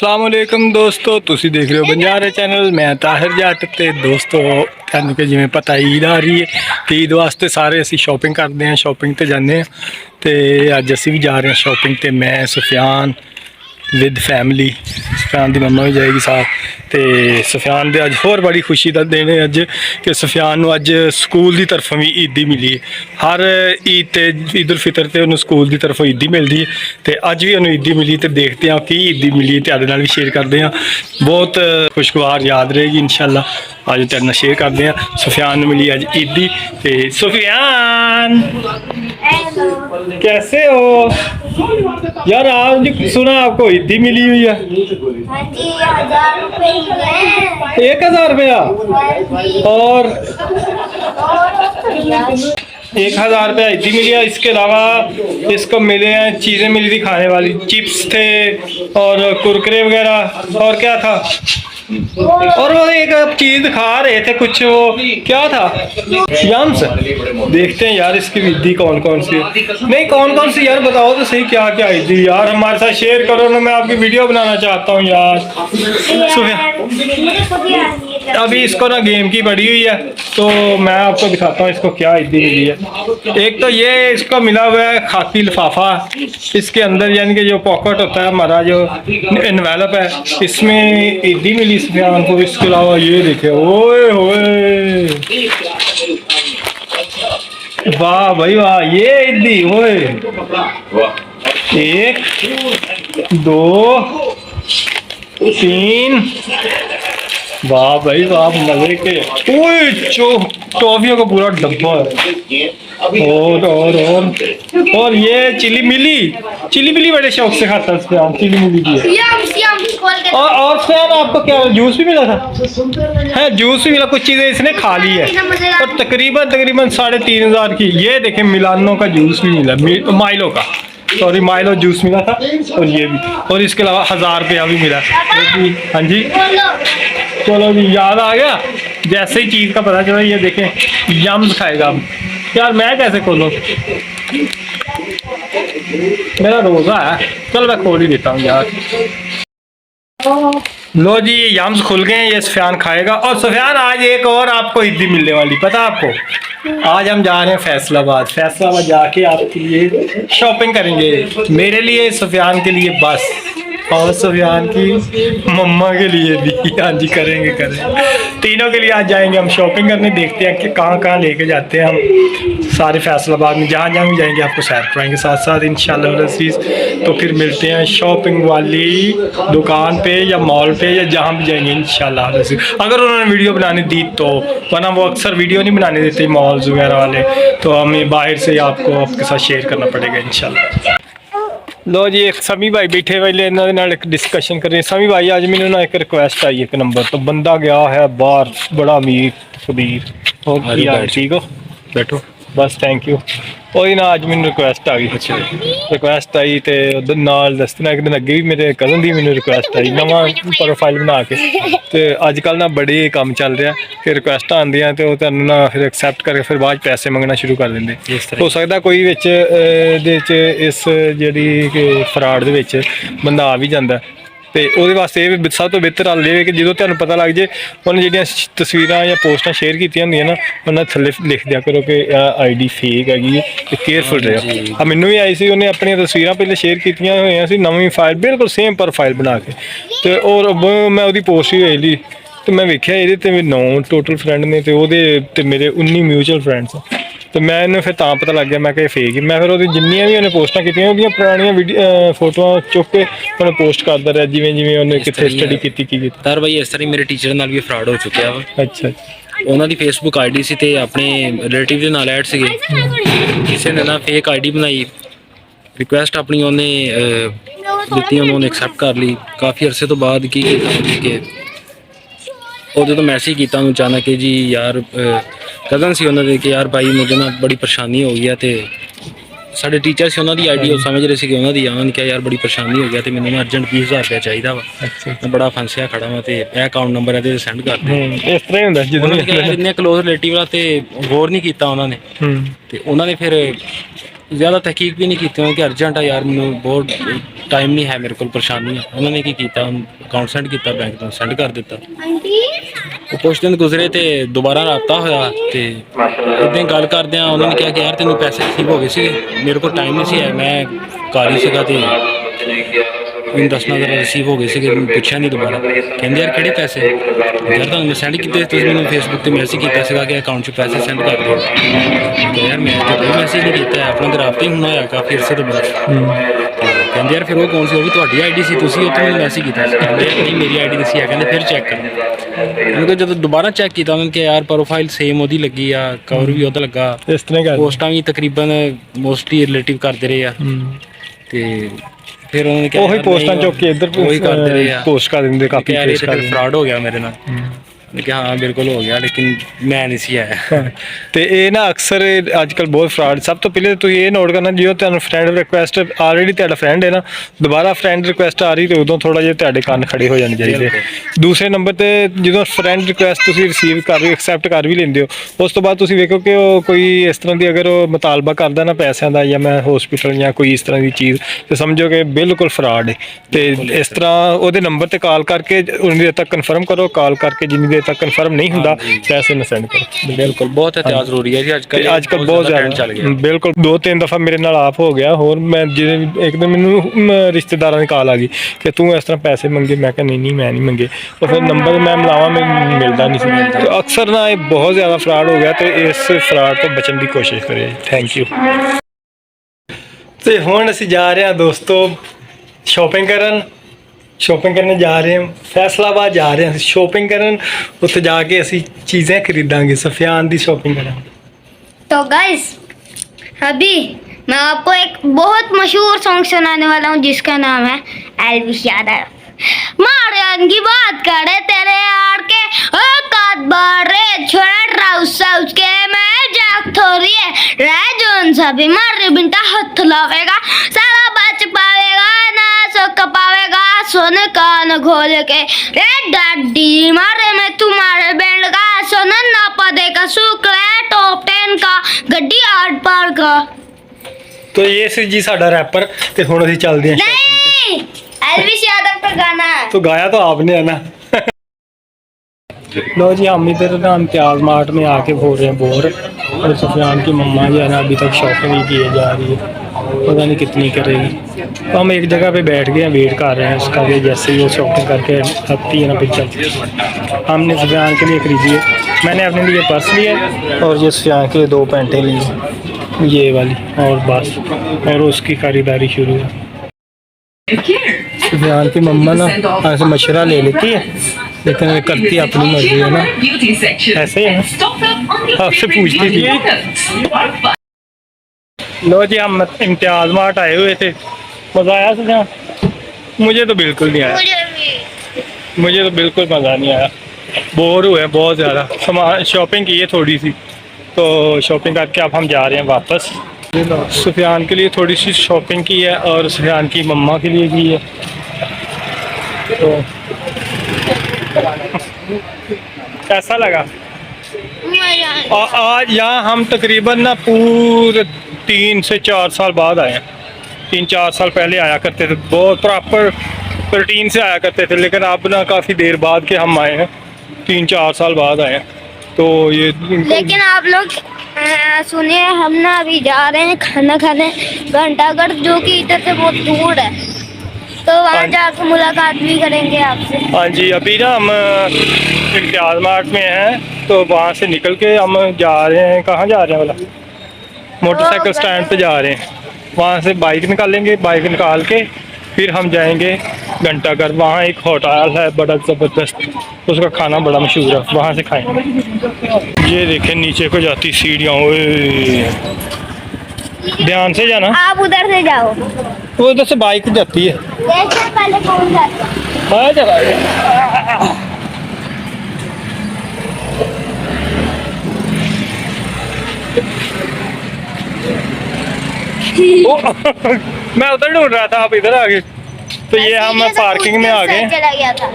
अस्सलाम वालेकुम दोस्तों, ਤੁਸੀਂ देख रहे हो बंजारे चैनल। मैं ताहिर जट ते दोस्तों ਤੁਹਾਨੂੰ ਕਿ ਜਿਵੇਂ ਪਤਾ ਈਦ ਆ ਰਹੀ ਹੈ ਤੇ ਈਦ ਵਾਸਤੇ ਸਾਰੇ ਅਸੀਂ ਸ਼ਾਪਿੰਗ ਕਰਦੇ ਹਾਂ, ਸ਼ਾਪਿੰਗ ਤੇ ਜਾਂਦੇ ਹਾਂ ਤੇ ਅੱਜ ਅਸੀਂ ਵੀ ਜਾ ਰਹੇ ਹਾਂ ਸ਼ਾਪਿੰਗ ਤੇ ਮੈਂ सुफियान विद फैमिली। सुफियान की मम्मा भी जाएगी साथ। तो सुफियान दे अज होर बड़ी खुशी का दिन है अज कि सुफियान नूं अज स्कूल की तरफों भी ईदी मिली है। हर ईद ते ईद उल फितर ते उन्होंने स्कूल की तरफों ईदी मिलती है तो अज भी उन्होंने ईदी मिली। तो देखते हैं कि ईदी मिली है, तेरे नाल भी शेयर करते हैं। बहुत खुशगवार याद रहेगी इंशाल्लाह। अज तेरे नाल शेयर करते हैं। सुफियान नूं मिली अज ईदी। तो सुफियान कैसे हो यार? आज सुना आपको ईदी मिली हुई है। 1000 रुपया और 1000 रुपया ईदी मिली है। इसके अलावा इसको मिले हैं चीज़ें मिली थी खाने वाली, चिप्स थे और कुरकुरे वगैरह और क्या था, और वो एक चीज दिखा रहे थे कुछ, वो क्या था, यम्स। देखते हैं यार इसकी ईदी कौन कौन सी है। नहीं कौन कौन सी यार बताओ तो सही, क्या क्या ईदी यार हमारे साथ शेयर करो ना, मैं आपकी वीडियो बनाना चाहता हूँ यार। अभी इसको ना गेम की पड़ी हुई है तो मैं आपको दिखाता हूँ इसको क्या ईदी मिली है। एक तो ये इसको मिला हुआ है खाकी लिफाफा, इसके अंदर यानी कि जो पॉकेट होता है हमारा, जो इन्वेलप है, इसमें ईदी मिली सुफियान को। इसके अलावा ये देखे, ओए होए, वाह भाई वाह, ये ईदी ओए, 1 2 3, वाह भाई वाह, मजे के। ओए टॉफियों का पूरा डब्बा है। और ये चिली मिली बड़े शौक से खाता है, चिली मिली की है। और सर आपको क्या जूस भी मिला था? है जूस भी मिला, कुछ चीजें इसने खा ली है। और तकरीबन 3500 की ये देखें मिलानो का जूस भी मिला, माइलो का, सॉरी माइलो जूस मिला था। और ये भी, और इसके अलावा 1000 रुपया भी मिला। हाँ जी चलो जी, याद आ गया जैसे ही चीज का पता चला। ये देखें यम्स खाएगा अब यार, मैं कैसे खोलूं, मेरा रोजा है। चल मैं खोल ही देता हूँ यार। लो जी ये यम्स खुल गए हैं, ये सुफियान खाएगा। और सुफियान आज एक और आपको ईदी मिलने वाली, पता आपको? आज हम जा रहे हैं फैसलाबाद जाके आपके लिए शॉपिंग करेंगे, मेरे लिए, सुफियान के लिए बस, और सुफियान की मम्मा के लिए भी। हाँ जी करेंगे तीनों के लिए आज जाएंगे हम शॉपिंग करने। देखते हैं कि कहाँ लेके जाते हैं हम सारे फैसलाबाद में, जहाँ भी जाएंगे आपको सैर कराएंगे साथ साथ इंशाल्लाह अज़ीज़। तो फिर मिलते हैं शॉपिंग वाली दुकान पे या मॉल पे या जहाँ भी जाएंगे इंशाल्लाह अज़ीज़, अगर उन्होंने वीडियो बनाने दी तो, वरना वो अक्सर वीडियो नहीं बनाने देते मॉल्स वगैरह वाले, तो हमें बाहर से आपको आपके साथ शेयर करना पड़ेगा इंशाल्लाह। लो जी एक समी भाई बैठे वाले एक डिस्कशन कर रहे हैं। समी भाई आज मैंने ना एक रिक्वेस्ट आई, एक नंबर तो बंदा गया है बाहर, बड़ा अमीर फकीर। और ठीक हो? बैठो बस, थैंक यू। और ना अज मैंने रिक्वेस्ट आ गई, रिक्वेस्ट आई तो नाल दसना, एक दिन अगे भी मेरे कजन की मैंने रिक्वेस्ट आई नवा प्रोफाइल बना के। तो अजकल ना बड़े काम चल रहा कि रिक्वेस्ट आंदियां तो तुहानूं ना फिर एक्सैप्ट करके फिर बाद पैसे मंगना शुरू कर देंगे। हो सकता कोई विच इस जी फ्रॉड दे विच बंदा आ भी जाता, तो वो वास्ते सब तो बेहतर हल ये कि जो तुहानूं पता लग जाए, उन्हें जिहड़ियां तस्वीरां या पोस्टां शेयर कीतियां होंदियां ना, उन्हें थल्ले लिख दिया करो कि आईडी फेक हैगी, केयरफुल रहो। मैनू भी आई सी, उन्हें अपनी तस्वीरां पहले शेयर कीतियां होईयां सी, नवीं फाइल बिल्कुल सेम प्रोफाइल बना के, तो और मैं वो पोस्ट ही वेख ली तो मैं वेख्या ये 9 टोटल फ्रेंड ने, तो मेरे 19 म्यूचुअल फ्रेंड्स। तो मैं फिर तां पता लग गया मैं फेक ही। मैं फिर जिन्नियां भी उन्हें पोस्टां कीतियां उहदियां पुरानियां फोटोआं चुक के उन्हें पोस्ट करता रहा, जिवें उन्हें कित्थे स्टडी की। तर भाई इस तरह मेरे टीचर नाल भी फ्रॉड हो चुका वा। अच्छा उन्हों की फेसबुक आईडी सी ते अपने रिलेटिव के नाल ऐड सीगे, किसी ने ना फेक आईडी बनाई, रिक्वेस्ट अपनी उन्हें दी, उन्होंने एक्सैप्ट कर ली। काफ़ी अरसे तो बाद की और जो मैसेज किया अचानक कि जी यार कज़न से उन्होंने कि यार भाई मुझे ना बड़ी परेशानी हो गई है, तो साढ़े टीचर से उन्होंने आईडी समझ रहे थे कि उन्होंने उन्होंने क्या यार बड़ी परेशानी हो गया, तो मैंने ना अर्जेंट 20000 रुपया चाहिए वा। मैं बड़ा फंसिया खड़ा वा, तो यह अकाउंट नंबर है सेंड कर दे। इस तरह होंदा जिन्ने क्लोज रिलेटिव वा, तो गौर नहीं किया उन्होंने, तो उन्होंने फिर ਜ਼ਿਆਦਾ ਤਹਿਕੀਕ ਵੀ ਨਹੀਂ ਕੀਤੀ ਕਿ ਅਰਜੈਂਟ ਆ ਯਾਰ, ਮੈਨੂੰ ਬਹੁਤ ਟਾਈਮ ਨਹੀਂ ਹੈ, ਮੇਰੇ ਕੋਲ ਪਰੇਸ਼ਾਨੀ ਆ। ਉਹਨਾਂ ਨੇ ਕੀ ਕੀਤਾ, ਅਕਾਊਂਟ ਸੈਂਡ ਕੀਤਾ, ਬੈਂਕ ਤੋਂ ਸੈਂਡ ਕਰ ਦਿੱਤਾ। ਉਹ ਕੁਛ ਦਿਨ ਗੁਜ਼ਰੇ ਤੇ ਦੁਬਾਰਾ ਰਾਬਤਾ ਹੋਇਆ ਤੇ ਇੱਦਾਂ ਹੀ ਗੱਲ ਕਰਦਿਆਂ ਉਹਨਾਂ ਨੇ ਕਿਹਾ ਕਿ ਯਾਰ ਤੈਨੂੰ ਪੈਸੇ ਰਿਸੀਵ ਹੋ ਗਏ ਸੀਗੇ, ਮੇਰੇ ਕੋਲ ਟਾਈਮ ਨਹੀਂ ਸੀ ਹੈ, ਮੈਂ ਘਰ ਹੀ ਸੀਗਾ ਤੇ ਮੈਨੂੰ ਦੱਸਣਾ ਜ਼ਰਾ ਰਿਸੀਵ ਹੋ ਗਏ ਸੀਗੇ। ਮੈਨੂੰ ਪੁੱਛਿਆ ਨਹੀਂ ਦੁਬਾਰਾ, ਕਹਿੰਦੇ ਯਾਰ ਕਿਹੜੇ ਪੈਸੇ, ਯਾਰ ਤੁਹਾਨੂੰ ਮੈਂ ਸੈਂਡ ਕੀਤੇ, ਤੁਸੀਂ ਮੈਨੂੰ ਫੇਸਬੁੱਕ ਤੇ ਮੈਸੇਜ ਕੀਤਾ ਸੀਗਾ ਕਿ ਅਕਾਊਂਟ 'ਚ ਪੈਸੇ ਸੈਂਡ ਕਰ ਦਿਓ। ਤੇ ਯਾਰ ਮੈਂ ਤਾਂ ਕੋਈ ਮੈਸੇਜ ਨਹੀਂ ਕੀਤਾ, ਆਪਣਾ ਤਾਂ ਰਾਬਤਾ ਹੀ ਹੋਣਾ ਹੋਇਆ ਕਾਫੀ ਅਰਸੇ ਤੋਂ ਬਾਅਦ। ਕਹਿੰਦੇ ਯਾਰ ਫਿਰ ਉਹ ਕੌਣ ਸੀ, ਉਹ ਵੀ ਤੁਹਾਡੀ ਆਈਡੀ ਸੀ, ਤੁਸੀਂ ਉਹ ਤੋਂ ਮੈਨੂੰ ਮੈਸੇਜ ਕੀਤਾ ਸੀ। ਕਹਿੰਦੇ ਯਾਰ ਨਹੀਂ ਮੇਰੀ ਆਈਡੀ ਨਹੀਂ ਸੀ, ਕਹਿੰਦੇ ਫਿਰ ਚੈੱਕ ਕਰੋ। ਕਿਉਂਕਿ ਜਦੋਂ ਦੁਬਾਰਾ ਚੈੱਕ ਕੀਤਾ ਉਹਨਾਂ ਨੇ ਕਿਹਾ ਯਾਰ ਪ੍ਰੋਫਾਈਲ ਸੇਮ ਉਹਦੀ ਲੱਗੀ ਆ, ਕਵਰ ਵੀ ਉਹਦਾ ਲੱਗਾ, ਇਸ ਤਰ੍ਹਾਂ ਕਰ ਪੋਸਟਾਂ ਵੀ ਤਕਰੀਬਨ ਮੋਸਟਲੀ ਰਿਲੇਟਿਵ ਕਰਦੇ ਰਹੇ ਆ। ਤੇ ਫਿਰ ਉਹਨਾਂ ਨੇ ਕਿਹਾ ਉਹੀ ਪੋਸਟਾਂ ਚੁੱਕ ਕੇ ਇੱਧਰ ਉਹੀ ਕਰਦੇ ਰਹੇ ਆ, ਪੋਸਟ ਕਰ ਦਿੰਦੇ, ਕਾਪੀ ਯਾਰ ਇਹ ਪੇਸਟ ਤਾਂ ਕਰ ਫਿਰ ਫਰਾਡ ਹੋ ਗਿਆ ਮੇਰੇ ਨਾਲ। ਮੈਂ ਕਿਹਾ ਹਾਂ ਬਿਲਕੁਲ ਹੋ ਗਿਆ, ਲੇਕਿਨ ਮੈਂ ਨਹੀਂ ਸੀ ਆਇਆ। ਤੇ ਇਹ ਨਾ ਅਕਸਰ ਅੱਜ ਕੱਲ ਬਹੁਤ ਫਰਾਡ। ਸਭ ਤੋਂ ਪਹਿਲੇ ਤੁਸੀਂ ਇਹ ਨੋਟ ਕਰਨਾ, ਜਦੋਂ ਤੁਹਾਨੂੰ ਫਰੈਂਡ ਰਿਕੁਐਸਟ ਆਲਰੇਡੀ ਤੁਹਾਡਾ ਫਰੈਂਡ ਹੈ ਨਾ, ਦੁਬਾਰਾ ਫਰੈਂਡ ਰਿਕੁਐਸਟ ਆ ਰਹੀ ਤੇ ਉਦੋਂ ਥੋੜਾ ਜਿਹਾ ਤੁਹਾਡੇ ਕੰਨ ਖੜੇ ਹੋ ਜਾਣੇ ਚਾਹੀਦੇ। ਦੂਸਰੇ ਨੰਬਰ ਤੇ ਜਦੋਂ ਫਰੈਂਡ ਰਿਕੁਐਸਟ ਤੁਸੀਂ ਰਿਸੀਵ ਕਰ ਰਹੇ, ਐਕਸੈਪਟ ਕਰ ਵੀ ਲੈਂਦੇ ਹੋ, ਉਸ ਤੋਂ ਬਾਅਦ ਤੁਸੀਂ ਵੇਖੋ ਕਿ ਉਹ ਕੋਈ ਇਸ ਤਰ੍ਹਾਂ ਦੀ ਅਗਰ ਉਹ ਮੁਤਾਲਬਾ ਕਰਦਾ ਨਾ ਪੈਸਿਆਂ ਦਾ, ਜਾਂ ਮੈਂ ਹਸਪੀਟਲ ਜਾਂ ਕੋਈ ਇਸ ਤਰ੍ਹਾਂ ਦੀ ਚੀਜ਼, ਤੇ ਸਮਝੋ ਕਿ ਬਿਲਕੁਲ ਫਰਾਡ ਹੈ। ਤੇ ਇਸ ਤਰ੍ਹਾਂ ਉਹਦੇ ਨੰਬਰ ਤੇ ਕਾਲ ਕਰਕੇ ਉਨੀ ਦੇਰ ਤੱਕ ਕਨਫਰਮ ਕਰੋ, ਕਾਲ ਕਰਕੇ ਜਿੰਨੀ ਦੇਰ ਤੱਕ ਕਨਫਰਮ ਨਹੀਂ ਹੁੰਦਾ ਪੈਸੇ ਨਾ ਸੈਂਡ ਕਰੋ। ਬਿਲਕੁਲ ਬਹੁਤ ਇhtiyat ਜ਼ਰੂਰੀ ਹੈ ਜੀ ਅੱਜ ਕੱਲ ਬਹੁਤ ਜ਼ਿਆਦਾ ਚੱਲ ਗਿਆ। ਬਿਲਕੁਲ 2-3 ਦਫਾ ਮੇਰੇ ਨਾਲ ਆਪ ਹੋ ਗਿਆ। ਹੋਰ ਮੈਂ ਜਿਵੇਂ ਇੱਕ ਦਿਨ ਮੈਨੂੰ ਰਿਸ਼ਤੇਦਾਰਾਂ ਦੀ ਕਾਲ ਆ ਗਈ ਕਿ ਤੂੰ ਇਸ ਤਰ੍ਹਾਂ ਪੈਸੇ ਮੰਗੇ, ਮੈਂ ਕਿਹਾ ਨਹੀਂ ਮੈਂ ਨਹੀਂ ਮੰਗੇ। ਉਹ ਫਿਰ ਨੰਬਰ ਮੈਂ ਮਿਲਾਵਾਂ, ਮੈਨੂੰ ਮਿਲਦਾ ਨਹੀਂ ਸੀ। ਤੇ ਅਕਸਰ ਨਾ ਇਹ ਬਹੁਤ ਜ਼ਿਆਦਾ ਫਰਾਡ ਹੋ ਗਿਆ ਤੇ ਇਸ ਫਰਾਡ ਤੋਂ ਬਚਣ ਦੀ ਕੋਸ਼ਿਸ਼ ਕਰਿਓ। Thank you. ਤੇ ਹੁਣ ਅਸੀਂ ਜਾ ਰਹੇ ਹਾਂ ਦੋਸਤੋ ਸ਼ਾਪਿੰਗ ਕਰਨ ਜਾ ਰਹੇ ਹਾਂ, फैसलाबाद जा रहे हैं शॉपिंग करन। उत्थे जाके असी चीज़ें खरीदांगे, सफियान दी शॉपिंग करांगे। तो गाइस अभी मैं आपको एक बहुत मशहूर सॉन्ग सुनाने वाला हूँ जिसका नाम है एल्विस यादव। मारियन की बात करे तेरे यार के औकात बारे छोड़ा ट्राउस साउस के मैं जाग थोड़ी है रह जोन सा भी मारे बिंटा हाथ लावेगा सारा बच पावेगा ना सुख पावेगा सुन कान खोल के रे डैडी मारे मैं तुम्हारे बैंड का सुन ना पदे का शुक्र है टॉप 10 का गड्डी 8 पार का। तो ये सी जी साडा रैपर ते हुण असीं चलदे हां। नहीं एल्विस यादव का गाना है। तो गाया तो आपने है ना। लो जी हम इधर ना इम्तियाज मार्ट में आके हो रहे हैं बोर, और सुफियान की मम्मा जो है ना अभी तक शॉपिंग नहीं किए जा रही है, पता नहीं कितनी करेगी। तो हम एक जगह पे बैठ गए हैं, वेट कर रहे हैं उसका कि जैसे ही वो शॉपिंग करके आती है ना फिर चलती। हमने सुफियान के लिए खरीदी है, मैंने अपने लिए पर्स लिया और ये सुफियान के लिए 2 पैंटें ली, ये वाली, और बस, और उसकी खरीदारी शुरू है। सुफियान की मम्मा ना ऐसे मशवरा ले लेती है लेकिन करती अपनी मर्जी है ना, ऐसे ही है, आपसे पूछती थी। लो जी हम इम्तियाज मार्ट आए हुए थे, मज़ा आया सुफियान? मुझे तो बिल्कुल नहीं आया, मुझे तो बिल्कुल मज़ा नहीं आया, बोर हुए बहुत ज़्यादा। सामान शॉपिंग की है थोड़ी सी, तो शॉपिंग करके अब हम जा रहे हैं वापस। सुफियान के लिए थोड़ी सी शॉपिंग की है और सुफियान की मम्मा के लिए की है। तो कैसा लगा? आज यहाँ हम तकरीबन ना पूरे 3 से 4 साल बाद आए हैं। 3-4 साल पहले आया करते थे, बहुत प्रॉपर रूटीन से आया करते थे, लेकिन अब ना काफ़ी देर बाद के हम आए हैं, 3-4 साल बाद आए हैं। तो ये लेकिन आप लोग सुनिए, हम ना अभी जा रहे हैं खाना खाने घंटागढ़, जो कि इधर से बहुत दूर है, तो वहाँ जाकर मुलाकात भी करेंगे आपसे। हाँ जी, अभी ना हम इम्तियाज मार्ट में हैं, तो वहाँ से निकल के हम जा रहे हैं, कहाँ जा रहे हैं वाला, मोटरसाइकिल स्टैंड पे जा रहे हैं। वहाँ से बाइक निकालेंगे, बाइक निकाल के फिर हम जाएंगे घंटाघर। वहाँ एक होटल है बड़ा ज़बरदस्त, उसका खाना बड़ा मशहूर है, वहाँ से खाएंगे। ये देखें नीचे को जाती सीढ़ियाँ, ध्यान से जाना, आप उधर से जाओ, वो उधर से बाइक जाती है। देखिए पहले कौन जाता है। मैं उधर ढूंढ रहा था, आप इधर आ गए। तो ये हम पार्किंग में आ गए। चला गया था।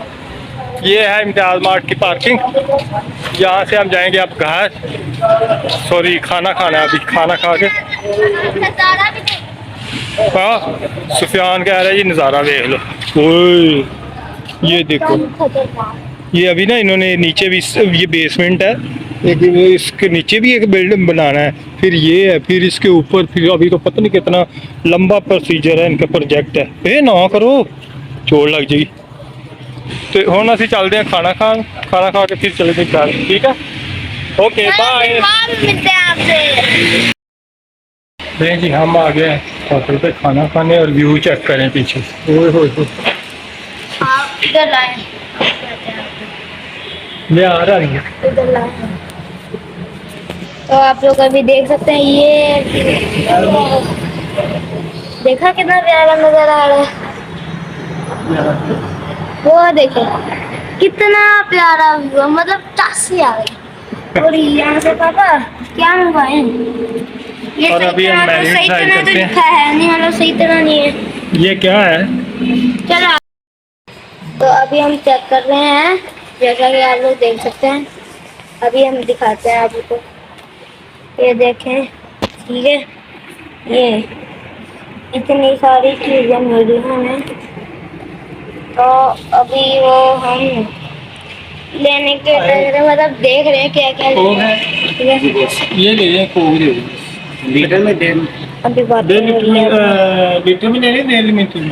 ये है इम्तियाज मार्ट की पार्किंग, यहाँ से हम जाएंगे अब घर, सॉरी खाना खाना है, अभी खाना खा के नजारा भी देख। हाँ सुफियान कह रहा है जी नज़ारा देख लो। ओए ये देखो, खतरनाक। ये अभी ना इन्होंने नीचे भी ये बेसमेंट है, एक इसके नीचे भी एक बिल्डिंग बनाना है, फिर ये है, फिर इसके ऊपर, फिर अभी तो पता नहीं कितना लंबा प्रोसीजर है, इनका प्रोजेक्ट है। ए ना करो, चोट लग जाएगी। तो हम असं चलते हैं खाना खा के फिर चले जाए घर, ठीक है? Okay bye. मिलते हैं आपसे। नहीं जी, हम आ गए होटल पे खाना खाने और व्यू चेक करें पीछे। ओए होए होए, आप इधर लाए, ले आ रहा है। इधर लाए। तो आप लोग अभी देख सकते हैं, ये देखा कितना प्यारा नजर आ रहा है। वो देखो कितना प्यारा व्यू है, मतलब चासी आ गई। और यहाँ से पापा क्या मंगवाए? ये और सही अभी हम तरह तो मैगी सही ट्राई तरह तो करते हैं। लिखा है नहीं, मतलब सही तरह नहीं है। ये क्या है? चलो तो अभी हम चेक कर रहे हैं, जैसा कि आप लोग देख सकते हैं। अभी हम दिखाते हैं आपको, ये देखें, ठीक है? ये इतनी सारी चीजें मिल रही हैं हमें, तो अभी वो हम लेने के मतलब देख रहे हैं क्या क्या कोक है, ठीक है? ये ले लें, कोक दे दो। लीटर में दे, अभी बात लीटर में ले लें, डेढ़ लीटर में,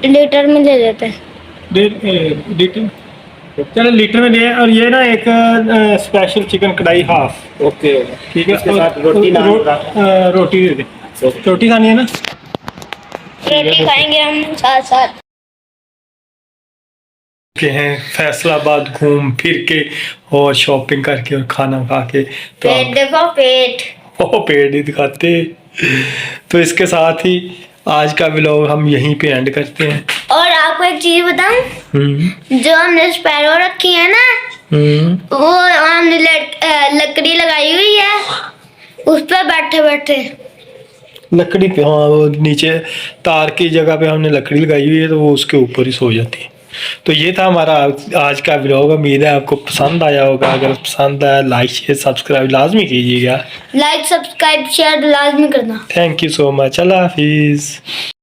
लीटर में ले लेते हैं। लीटर, चलो लीटर में दे। और ये ना एक स्पेशल चिकन कढ़ाई हाफ। ओके ठीक है, उसके और साथ रोटी नान रोटी दे दे। रोटी खानी है ना? रोटी खाएंगे हम साथ साथ। के हैं फैसलाबाद घूम फिर के और शॉपिंग करके और खाना खा के, तो पेट देखो, पेट। ओ पेड़ ही दिखाते। तो इसके साथ ही आज का व्लॉग हम यहीं पे एंड करते हैं। और आपको एक चीज बताऊं, जो हमने स्पैरो रखी है ना, वो हमने लकड़ी लगाई हुई है उस पर बैठे बैठे। लकड़ी पे, हाँ वो नीचे तार की जगह पे हमने लकड़ी लगाई हुई है, तो वो उसके ऊपर ही सो जाती है। तो ये था हमारा आज का व्लॉग। उम्मीद है आपको पसंद आया होगा। अगर पसंद आया लाइक शेयर सब्सक्राइब लाजमी कीजिएगा। लाइक सब्सक्राइब शेयर लाजमी करना। Thank you so much. अल्लाह हाफिज़।